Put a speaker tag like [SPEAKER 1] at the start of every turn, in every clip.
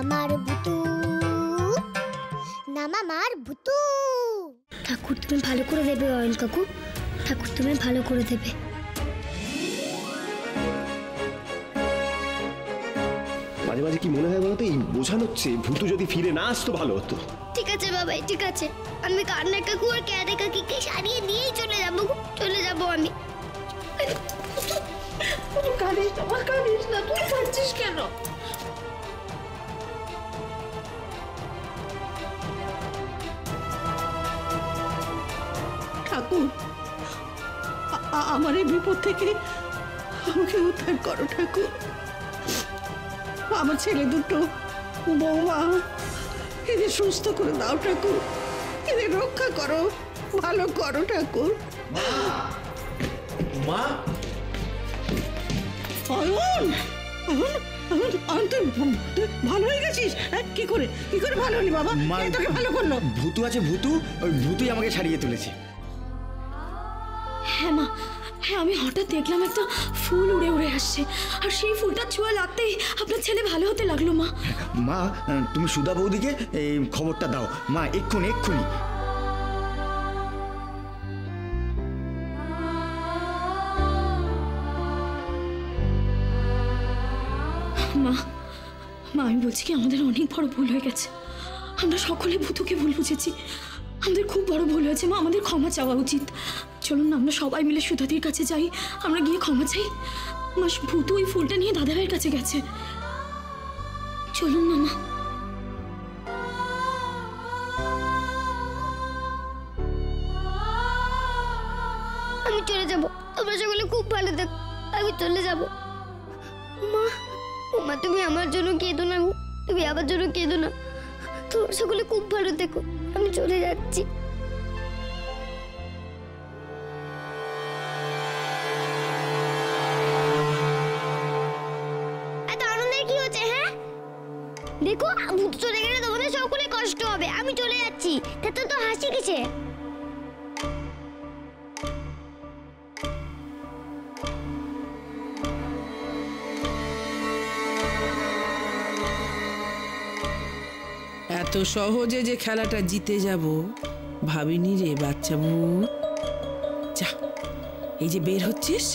[SPEAKER 1] মামার ভূতু, না মামার ভূতু। ঠাকুর তুমি ভালো করে দেবে অয়ন কাকু, ঠাকুর তুমি ভালো করে দেবে।
[SPEAKER 2] মাঝে মাঝে কি মনে হয় বলতো, এই বোঝানোচ্ছে ভূতু যদি ফিরে না আসতো ভালো হতো।
[SPEAKER 1] ঠিক আছে বাবাই, ঠিক আছে, আমি কান্না কাকু আর ক্যারে কাকিকে সারিয়ে দিয়েই চলে যাবো আমি।
[SPEAKER 3] কাঁদিস না, কাঁদিস না, তুই কাঁদছিস কেন? ঠাকুর, আমার এই বিপদ থেকে আমাকে উদ্ধার করো ঠাকুর। আমার ছেলে দুটো, বৌমা, এদের সুস্থ করে দাও ঠাকুর, এদের রক্ষা করো, ভালো করো ঠাকুর।
[SPEAKER 4] মা,
[SPEAKER 3] অয়ন, তুই ভালো হয়ে গেছিস? কি করে ভালো হলি বাবা? তোকে ভালো করলো?
[SPEAKER 4] ভূতু আছে, ওই ভূতুই আমাকে ছাড়িয়ে তুলেছে।
[SPEAKER 5] হ্যাঁ মা, হ্যাঁ, আমি হঠাৎ দেখলাম একটা ফুল উড়ে উড়ে আসছে, আর সেই ফুলটা ছোঁয়া লাগতেই আপনার ছেলে ভালো হতে লাগলো। মা,
[SPEAKER 4] তুমি সুধা বৌদিকে এই খবরটা দাও মা, এক্ষুনি।
[SPEAKER 5] মা, আমি বলছি কি, আমাদের অনেক বড় ভুল হয়ে গেছে। আমরা সকলে ভূতুকে ভুল বুঝেছি, আমাদের খুব বড় ভুল হয়েছে মা, আমাদের ক্ষমা চাওয়া উচিত। চলুন না আমরা সবাই মিলে সুধাদির কাছে যাই, আমরা গিয়ে ক্ষমা চাই। মা, ভূতু ওই ফুলটা নিয়ে দাদাভাইয়ের কাছে গেছে, চলুন না মা।
[SPEAKER 1] আমি চলে যাব, তোমরা সকলে খুব ভালো থেকো, আমি চলে যাব। মা, তুমি আমার জন্য কেঁদো না, তুমি আমার জন্য কেঁদো না, তোমরা সকলে খুব ভালো থেকো, আমি চলে যাচ্ছি। এত আনন্দের কি হচ্ছে? হ্যাঁ দেখো, ভূত চলে গেলে তোমাদের সকলে কষ্ট হবে, আমি চলে যাচ্ছি, তাতে তো হাসি কিসে?
[SPEAKER 6] এত সহজে যে খেলাটা জিতে যাব ভাবিনি রে বাচ্চা ভূত। যা, এই যে বের হচ্ছিস,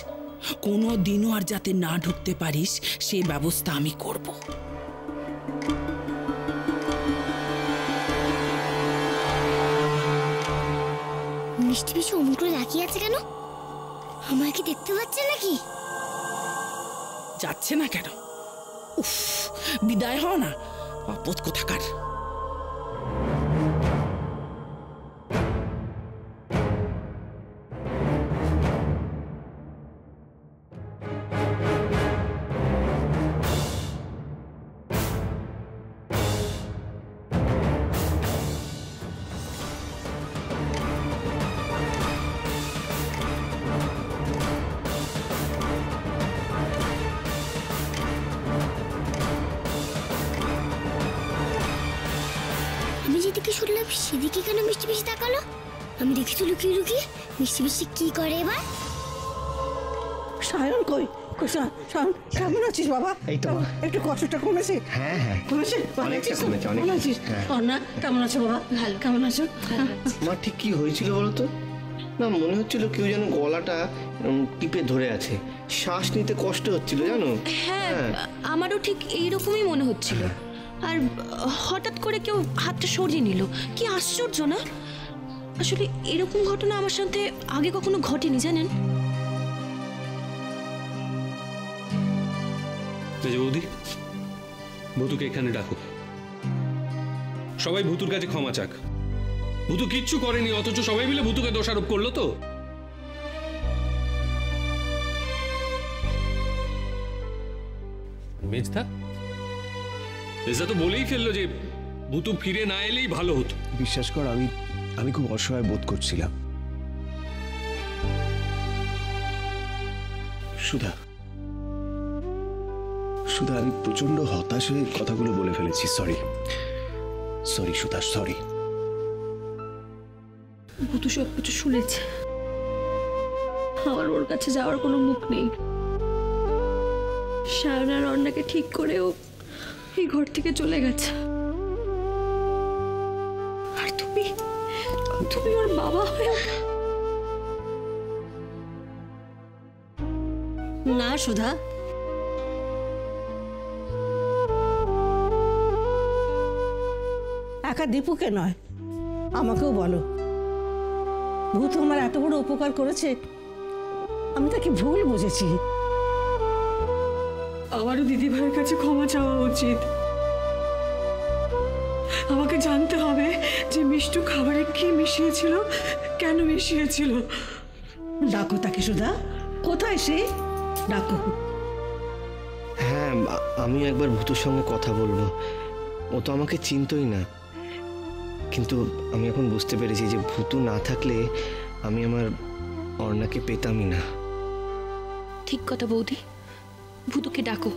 [SPEAKER 6] কোনো দিনও আর যাতে না ঢুকতে পারিস সে ব্যবস্থা আমি করব।
[SPEAKER 1] মিষ্টি পিছু অমন করে তাকিয়ে আছে কেন? আমার কি দেখতে পাচ্ছে নাকি?
[SPEAKER 6] যাচ্ছে না কেন? উফ, বিদায় হও না, আপদ কোথাকার।
[SPEAKER 1] যেদিকে শুনলাম সেদিকে কেন মিষ্টি পিসি তাকালো? আমি দেখেছি লুকিয়ে লুকিয়ে মিষ্টি পিসি কি করে এবার।
[SPEAKER 3] সায়ন কই? সায়ন, কেমন আছিস বাবা? একটু কষ্টটা কমেছে?
[SPEAKER 4] হ্যাঁ,
[SPEAKER 3] কমেছে,
[SPEAKER 4] অনেকটা কমেছে।
[SPEAKER 3] অন্না কেমন আছো বাবা? ভালো, কেমন আছো?
[SPEAKER 7] মা, ঠিক কি হয়েছিল বলতো? না, মনে হচ্ছিল কেউ যেন গলাটা টিপে ধরে আছে, শ্বাস নিতে কষ্ট হচ্ছিল জানো।
[SPEAKER 5] হ্যাঁ, আমারও ঠিক এইরকমই মনে হচ্ছিল, আর হঠাৎ করে কেউ হাতটা সরিয়ে নিল। কি আশ্চর্য না? আসলে এরকম ঘটনা আমার সাথে আগে কখনো ঘটেনি জানেন।
[SPEAKER 8] বৌদি, ভূতুকে এখানে ডাকো, সবাই ভূতুর কাছে ক্ষমা চাক। ভূতু কিচ্ছু করেনি, অথচ সবাই মিলে ভূতুকে দোষারোপ করলো। তো মেজদা তো বলেই ফেললো যে ভূতু ফিরে না এলেই ভালো হতো।
[SPEAKER 2] বিশ্বাস কর, আমি খুব অসহায় বোধ করছিলাম। সুধা, আমি প্রচন্ড হতাশ হয়ে কথাগুলো বলে ফেলেছি। সরি সুধা, সরি।
[SPEAKER 5] ভূতু সব কিছু শুনেছে, আমার ওর কাছে যাওয়ার কোনো মুখ নেই। সায়ন আর অন্নাকে ঠিক করেও এই ঘর থেকে চলে গেছে। আর তুমি ওর বাবা হয়ে
[SPEAKER 3] না সুধা, একা দীপুকে নয়, আমাকেও বলো। ভূত আমার এত বড় উপকার করেছে, আমি তাকে ভুল বুঝেছি।
[SPEAKER 5] আমারও দিদি ভাইয়ের কাছে ক্ষমা চাওয়া উচিত। আমাকে জানতে হবে যে মিষ্টু খাবারে কি মিশিয়েছিল, কেন মিশিয়েছিল।
[SPEAKER 3] ডাকো তাকে সুধা, কোথায় সে? ডাকো।
[SPEAKER 7] হ্যাঁ, আমি একবার ভূতুর সঙ্গে কথা বলবো। ও তো আমাকে চিনতই না, কিন্তু আমি এখন বুঝতে পেরেছি যে ভূতু না থাকলে আমি আমার অর্ণাকে পেতামই না।
[SPEAKER 5] ঠিক কথা বৌদি, ভূতুকে ডাকো।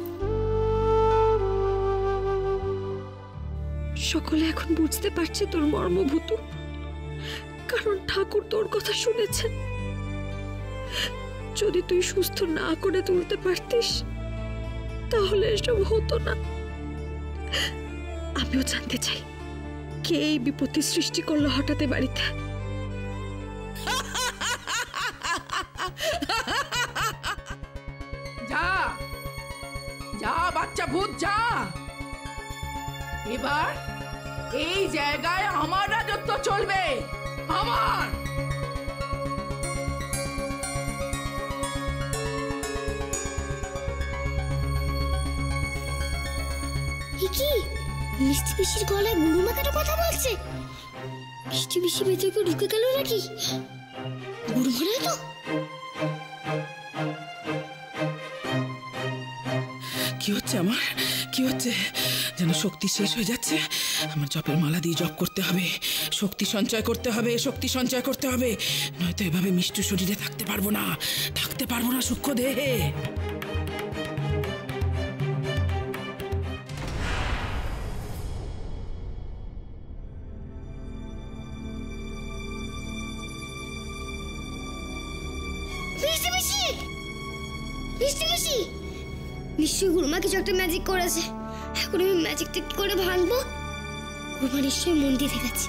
[SPEAKER 5] সকলে এখন বুঝতে পারছে তোর মর্ম ভূতু, কারণ ঠাকুর তোর কথা শুনেছেন। যদি তুই সুস্থ না করে তুলতে পারতিস তাহলে এসব হতো না। আমিও জানতে চাই কে এই বিপত্তি সৃষ্টি করলো হঠাৎ বাড়িতে।
[SPEAKER 6] যা যা বাচ্চা ভূত যা। এবার এই জায়গায় আমার রাজত্ব চলবে, আমার।
[SPEAKER 1] কি মিষ্টি পিসির গলায় গুরুমা কেন কথা বলছে? মিষ্টি পিসি ভেতরে ঢুকে গেল নাকি? গুরুমা না তো?
[SPEAKER 6] কি হচ্ছে আমার? কি হচ্ছে? যেন শক্তি শেষ হয়ে যাচ্ছে। আমার জপের মালা দিয়ে জপ করতে হবে, শক্তি সঞ্চয় করতে হবে, শক্তি সঞ্চয় করতে হবে, নয়তো এভাবে মিষ্টু শরীরে থাকতে পারবো না, সূক্ষ্ম দেহে।
[SPEAKER 1] নিশ্চয়ই গুরুমা কিছু একটা ম্যাজিক করেছে। এখন আমি ম্যাজিকটা কি করে ভাঙবো? গুরুমা নিশ্চয়ই মন্দিরে গেছে।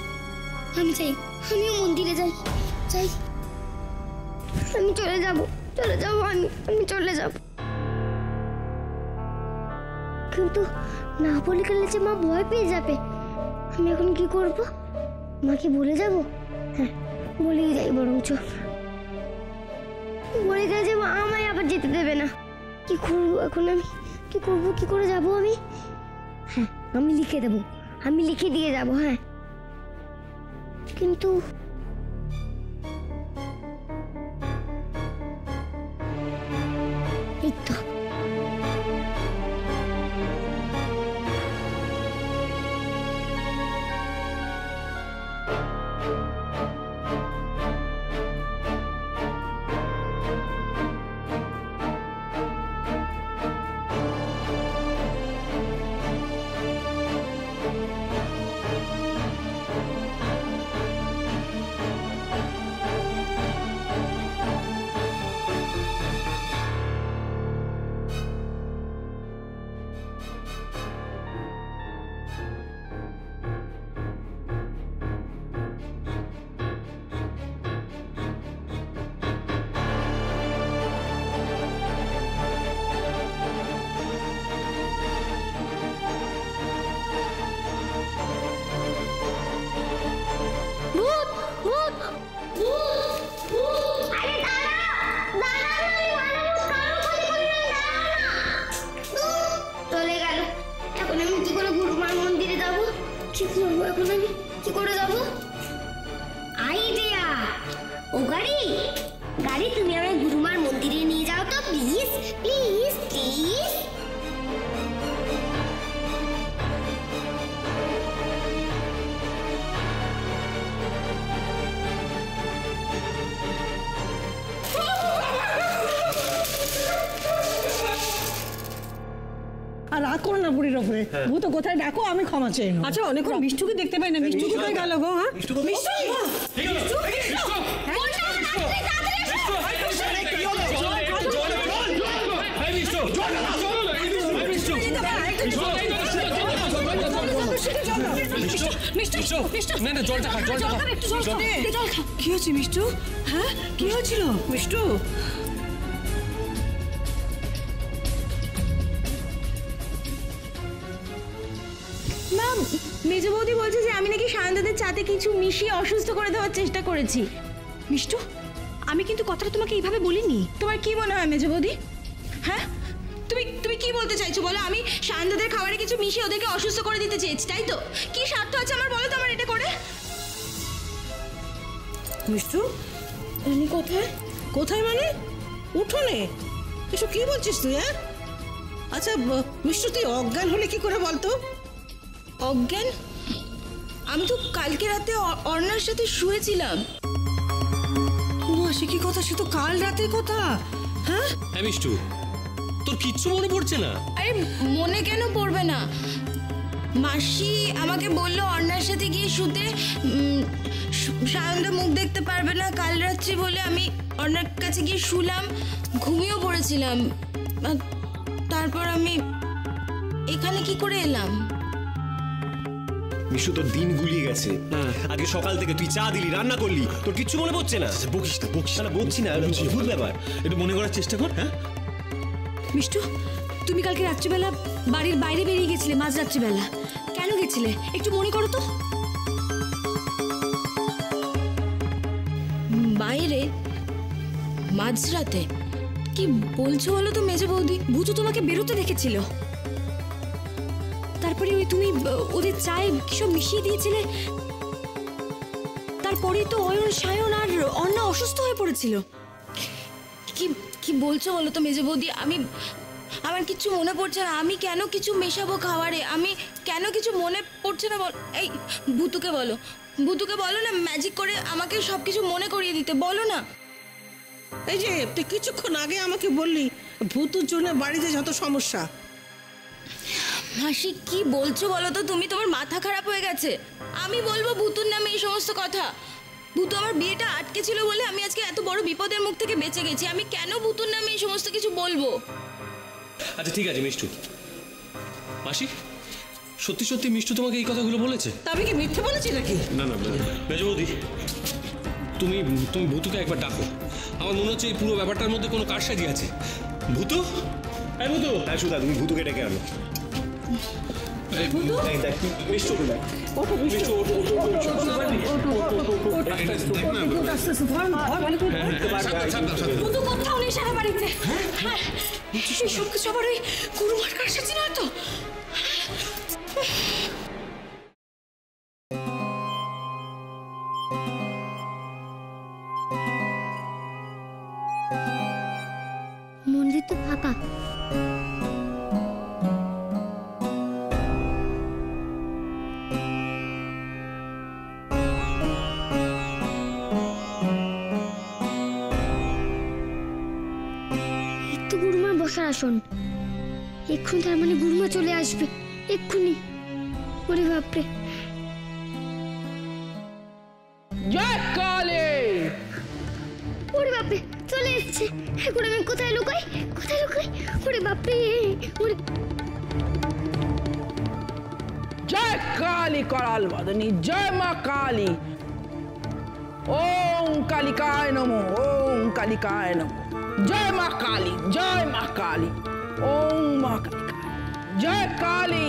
[SPEAKER 1] আমি চাই, আমিও মন্দিরে যাই। আমি চলে যাব, আমি চলে যাব। কিন্তু না বলে গেলে যে মা ভয় পেয়ে যাবে। আমি এখন কি করব? মাকে বলে যাব? হ্যাঁ, বলেই যাই বরঞ্চ। বলে গেলে যে মা আমায় আবার যেতে দেবে না। কি করবো এখন আমি? কি করবো? কি করে যাব আমি? হ্যাঁ, আমি লিখে দেবো, আমি লিখে দিয়ে যাব। হ্যাঁ, কিন্তু এই তো চলে গেল। এখন আমি কি করে গুরুমার মন্দিরে যাব? কি করবো এখন আমি? কি করে যাব? আইডিয়া! ও গাড়ি, তুমি আমায় গুরুমার মন্দিরে নিয়ে যাও তো প্লিজ, প্লিজ, প্লিজ।
[SPEAKER 3] আর রাগ করো না বুড়ির ওপরে। ভূত কোথায় ডাকো, আমি ক্ষমা চাই। আচ্ছা, অনেকক্ষণ মিষ্টুকে দেখতে পাই না। মিষ্টু কোথায় গেল গো? হ্যাঁ,
[SPEAKER 8] মিষ্টু না না জলটা খা জলটা খা
[SPEAKER 5] কি হয়েছে মিষ্টু? হ্যাঁ কি হয়েছিল মিষ্টু?
[SPEAKER 9] ম্যাম, মেজ বৌদি বলছে যে আমি নাকি সায়ন্দাদের চাতে কিছু মিশিয়ে অসুস্থ করে দেওয়ার চেষ্টা করেছি।
[SPEAKER 5] মিষ্টু, আমি কিন্তু কথাটা তোমাকে এইভাবে বলিনি।
[SPEAKER 9] তোমার কি মনে হয় মেজ বৌদি? হ্যাঁ, তুমি তুমি কি বলতে চাইছো বলো? আমি সায়ন্দাদের খাবারে কিছু মিশিয়ে ওদেরকে অসুস্থ করে দিতে চেয়েছি, তাই তো? কি স্বার্থ আছে আমার বলো তো আমার এটা করে?
[SPEAKER 3] মিষ্টু,
[SPEAKER 9] উনি কোথায়?
[SPEAKER 3] কোথায় মানে? উঠোনে? এসব কি বলছিস তুই? হ্যাঁ, আচ্ছা মিষ্টু, তুই অজ্ঞান হলে কি করে বলতো?
[SPEAKER 9] অজ্ঞান? আমি তো কালকে রাতে অর্ণার সাথে শুয়েছিলাম।
[SPEAKER 3] সে কি কথা? সে তো কাল রাতের কথা। হ্যাঁ
[SPEAKER 8] হ্যাঁ মিষ্টু, তোর কিচ্ছু মনে পড়ছে না?
[SPEAKER 9] আরে মনে কেন পড়বে না? মাসি আমাকে বললো অর্ণার সাথে গিয়ে শুতে, সায়ন্দা মুখ দেখতে পারবে না কাল রাত্রি বলে আমি অর্ণার কাছে গিয়ে শুলাম, ঘুমিয়েও পড়েছিলাম। তারপর আমি এখানে কি করে এলাম?
[SPEAKER 2] মিশু, তোর দিন গুলিয়ে গেছে। আগে সকাল থেকে তুই চা দিলি, রান্না করলি, তোর কিচ্ছু মনে পড়ছে না? বকিস না, বকছি না, ভুল ব্যাপার, একটু মনে করার চেষ্টা কর। হ্যাঁ
[SPEAKER 5] মিষ্টু, তুমি কালকে রাত্রিবেলা বাড়ির বাইরে বেরিয়ে গেছিলে, মাঝ রাত্রিবেলা। কেন গেছিলে একটু মনে করো তো।
[SPEAKER 9] বাইরে মাঝরাতে? কি বলছো বলো তো মেজো বৌদি?
[SPEAKER 5] ভূতু তোমাকে বেরোতে দেখেছিল, তারপরে ওই তুমি ওদের চায়ে কিসব মিশিয়ে দিয়েছিলে, তারপরেই তো অয়ন, সায়ন আর অর্ণা অসুস্থ হয়ে পড়েছিল।
[SPEAKER 9] কি কি বলছো বলো তো মেজো বৌদি? আমার কিছু মনে পড়ছে না। আমি কেন কিছু মেশাবো খাবারে? আমি কেন কিছু মনে পড়ছে না বল? এই ভূতুকে বলো না ম্যাজিক করে আমাকে সবকিছু মনে করিয়ে দিতে, বলো না।
[SPEAKER 3] এই যে তুই কিছুক্ষণ আগে আমাকে বললি ভূতুর জন্য বাড়িতে যত সমস্যা।
[SPEAKER 9] মাসি কি বলছো বলো তো তুমি? তোমার মাথা খারাপ হয়ে গেছে? আমি বলবো ভূতুর নামে এই সমস্ত কথা? ভূতু আমার বিয়েটা আটকে ছিল বলে আমি আজকে এত বড় বিপদের মুখ থেকে বেঁচে গেছি। আমি কেন ভূতুর নামে এই সমস্ত কিছু বলবো?
[SPEAKER 8] আচ্ছা ঠিক আছে মিষ্টু। মাসি, সত্যি সত্যি মিষ্টু তোমাকে এই কথাগুলো বলেছে?
[SPEAKER 3] তা আমি কি মিথ্যে বলেছি নাকি?
[SPEAKER 8] না না মেজ বৌদি, তুমি ভূতুকে একবার ডাকো। আমার মনে হচ্ছে এই পুরো ব্যাপারটার মধ্যে কোনো কারসাজি আছে। ভূতু, এই ভূতু।
[SPEAKER 2] হ্যাঁ সুধা, তুমি ভূতুকে ডেকে আনো। মিষ্টু,
[SPEAKER 5] ভূতু কোথাও নেই সারা বাড়িতে। সব কিছু আবার ওই কুরুমার কারসাজি নয় তো?
[SPEAKER 1] মন্দির তো ফাঁকা। একটু গুরুমার বসার আসন। এক্ষুনি, তার মানে গুরুমা চলে আসবে এক্ষুনি। ওরে বাপরে!
[SPEAKER 6] জয় কালী!
[SPEAKER 1] ওরে বাপরে, চলে এসেছে। এখন আমি কোথায় লুকাই? ওরে বাপরে! ওরে
[SPEAKER 6] জয় কালী করাল বদনী, জয় মা কালী। ওম কালিকায় নমো, ওম কালিকায় নমো। জয় মা কালী, জয় মা কালী। ওম মা কালিকায়, জয় কালী,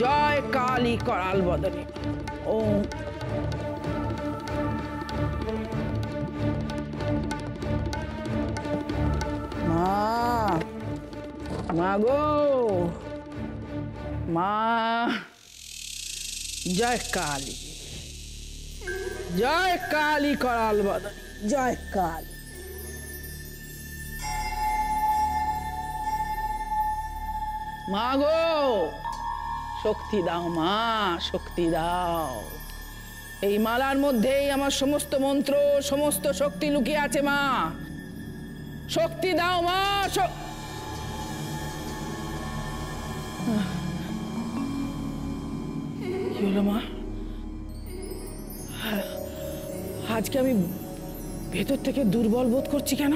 [SPEAKER 6] জয় কালী করাল বদনী। ওম মা গো, মা। জয় কালী, জয় কালী করাল বদনী, জয় কালী। মা গো, শক্তি দাও মা, শক্তি দাও। এই মালার মধ্যেই আমার সমস্ত মন্ত্র, সমস্ত শক্তি লুকিয়ে আছে মা। শক্তি দাও মা। কি হলো মা? আজকে আমি ভেতর থেকে দুর্বল বোধ করছি কেন?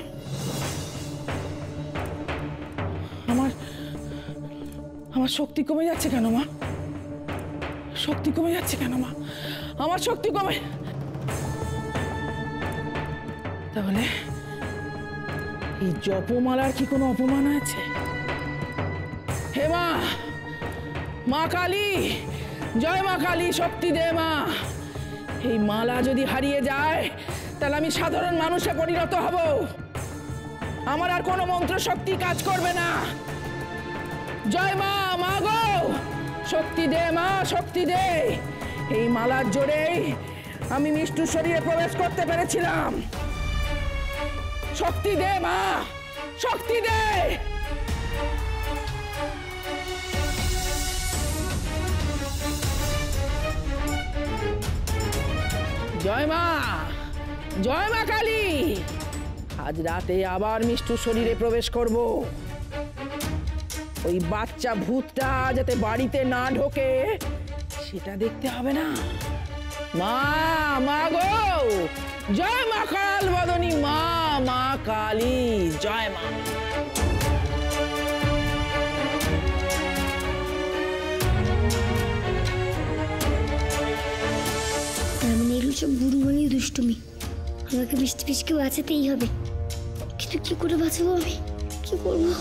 [SPEAKER 6] আমার শক্তি কমে যাচ্ছে কেন মা? শক্তি কমে যাচ্ছে কেন মা? আমার শক্তি কমে, তাহলে এই জপমালার কি কোনো অপমান আছে? হে মা, মা কালী, জয় মা কালী, শক্তি দে মা। এই মালা যদি হারিয়ে যায় তাহলে আমি সাধারণ মানুষে পরিণত হব, আমার আর কোনো মন্ত্র শক্তি কাজ করবে না। জয় মা, মা গো, শক্তি দে মা, শক্তি দে। এই মালার জোরেই আমি মিষ্টুর শরীরে প্রবেশ করতে পেরেছিলাম। শক্তি দে মা, শক্তি দে। জয় মা, জয় মা কালী। আজ রাতে আবার মিষ্টুর শরীরে প্রবেশ করব। ওই বাচ্চা ভূতটা যাতে বাড়িতে না ঢোকে সেটা দেখতে হবে না। মা, মা গো, জয় মা কাল বদনী মা, মা কালী, জয় মা।
[SPEAKER 1] এগুলো সব গুরুমানির দুষ্টুমি। আমাকে মিষ্টি পিসকে বাঁচাতেই হবে, কিন্তু কি করে বাঁচাবো আমি? কি করবো?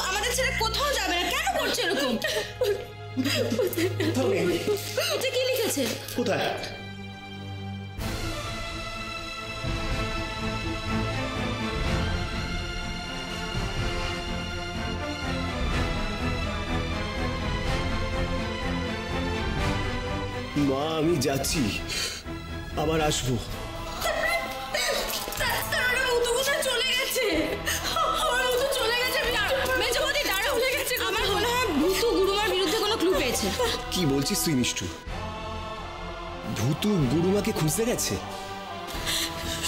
[SPEAKER 9] আমাদের ছেলে কোথাও যাবে না, কেন করছে এরকম? এটা কি লিখেছে?
[SPEAKER 2] কোথায়? মা, আমি যাচ্ছি, আবার আসবো।
[SPEAKER 9] চলে গেছে, আমার মনে হয় ভূতু গুরুমার বিরুদ্ধে কোনো ক্লু পেয়েছে।
[SPEAKER 2] কি বলছিস তুই মিষ্টু? ভূতু গুরুমাকে খুঁজতে গেছে?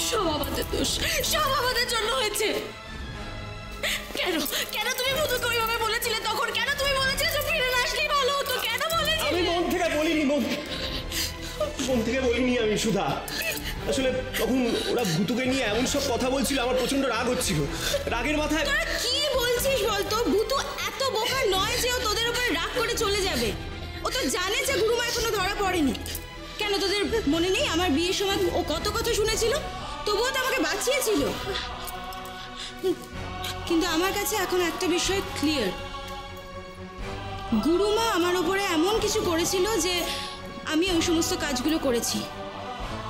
[SPEAKER 5] সব আমাদের দোষ, সব আমাদের জন্য হয়েছে। কেন কেন তুমি ভূতুকে ওইভাবে বলেছিলে তখন? কেন তুমি বলেছিলে যে ফিরে না আসলেই ভালো হতো? কেন বলেছিলে?
[SPEAKER 2] আমি মন থেকে বলিনি, মন থেকে বলিনি আমি সুধা। আসলে তখন ওরা ভূতুকে নিয়ে এমন সব কথা বলছিল, আমার প্রচন্ড রাগ হচ্ছিল। রাগের মাথায়
[SPEAKER 9] কি বলছিস বলতো? ভূতু এত বোকা নয় যে ও তোদের উপরে রাগ করে চলে যাবে। ও তো জানে যে গুরুমা এখনো ধরা পড়েনি। কেন তোদের মনে নেই আমার বিয়ের সময় ও কত কথা শুনেছিল? তবুও তো আমাকে বাঁচিয়েছিল। কিন্তু আমার কাছে এখন একটা বিষয় ক্লিয়ার, গুরুমা আমার উপরে এমন কিছু করেছিল যে আমি ওই সমস্ত কাজগুলো করেছি।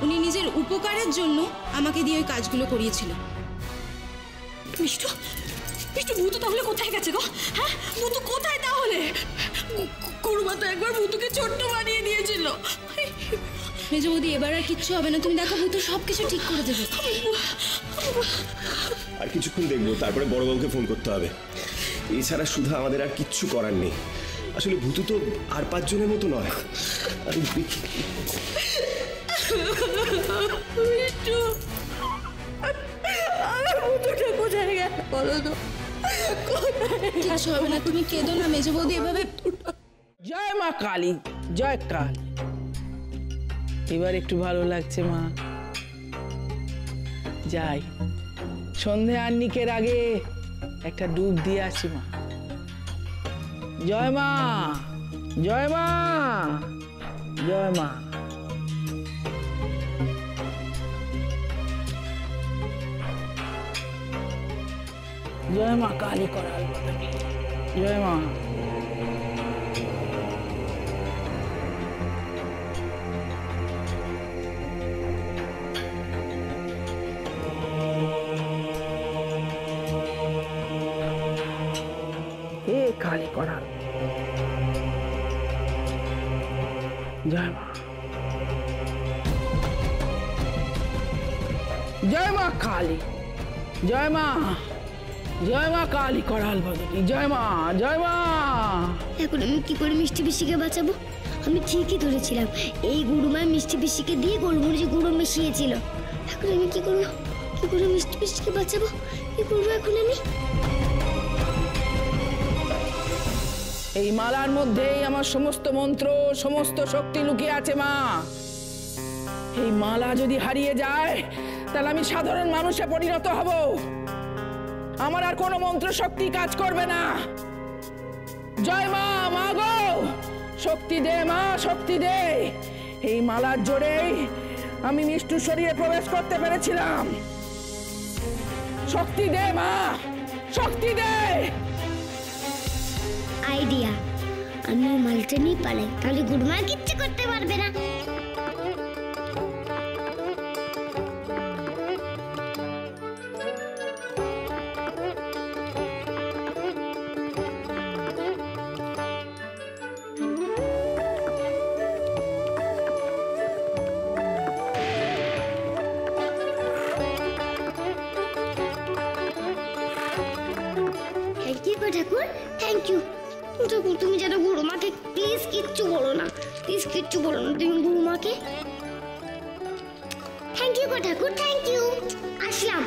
[SPEAKER 9] উনি নিজের উপকারের জন্য আমাকে দিয়ে ওই কাজগুলো করিয়েছিল।
[SPEAKER 5] মিষ্টু, মিষ্টু, ভূতু তাহলে কোথায় গেছে গো? হ্যাঁ, ভূতু কোথায় তাহলে? গুরুমা তো একবার ভূতুকে ছোট্ট বানিয়ে দিয়েছিল।
[SPEAKER 9] মেজো বৌদি, এবার আর কিচ্ছু হবে না, তুমি দেখো ভূতু সবকিছু ঠিক করে দেবে।
[SPEAKER 2] আর কিছুক্ষণ দেখবো, তারপরে বড়বাবুকে ফোন করতে হবে। এছাড়া সুধা আমাদের আর কিচ্ছু করার নেই। আসলে ভূতু তো আর 5 জনের মতো নয়।
[SPEAKER 9] কিচ্ছু হবে না, তুমি কেঁদো না মেজো বৌদি এভাবে।
[SPEAKER 6] জয় মা কালী, জয় কাল। এবার একটু ভালো লাগছে মা। যাই, সন্ধে আহ্নিকের আগে একটা ডুব দিয়ে আসি মা। জয় মা, জয় মা, জয় মা। জয় মা কালী করাল বদনী, জয় মা। হে কালী করাল, জয় মা। জয় মা কালী, জয় মা, জয় মা কালী করাল বদনী, জয় মা, জয় মা।
[SPEAKER 1] এখন আমি কি করে মিষ্টি পিসিকে বাঁচাবো? আমি ঠিকই ধরেছিলাম, এই গুরুমা মিষ্টি পিসিকে দিয়ে গোলমরিচে গুঁড়ো মিশিয়েছিল। এখন আমি কি করবো? কি করে মিষ্টি পিসিকে বাঁচাবো? কি করবো এখন আমি?
[SPEAKER 6] এই মালার মধ্যেই আমার সমস্ত মন্ত্র, সমস্ত শক্তি লুকিয়ে আছে মা। এই মালা যদি হারিয়ে যায় তাহলে আমি সাধারণ মানুষে পরিণত হব,
[SPEAKER 10] আমার আর কোনো মন্ত্র শক্তি কাজ করবে না। জয় মা, মা গো শক্তি দে মা, শক্তি দে। এই মালার জোরেই আমি মিষ্টুর শরীরে প্রবেশ করতে পেরেছিলাম। শক্তি দে মা, শক্তি দে।
[SPEAKER 1] আইডিয়া, আমি মালটা নিয়ে পালাই, তাহলে গুরুমা কিচ্ছু করতে পারবে না। ঠাকুর, থ্যাংক ইউ ঠাকুর। তুমি যেন গুরুমাকে প্লিজ কিচ্ছু বলো না, প্লিজ কিচ্ছু বলো না তুমি গুরুমাকে। Thank you Thakur, thank you. Aslam.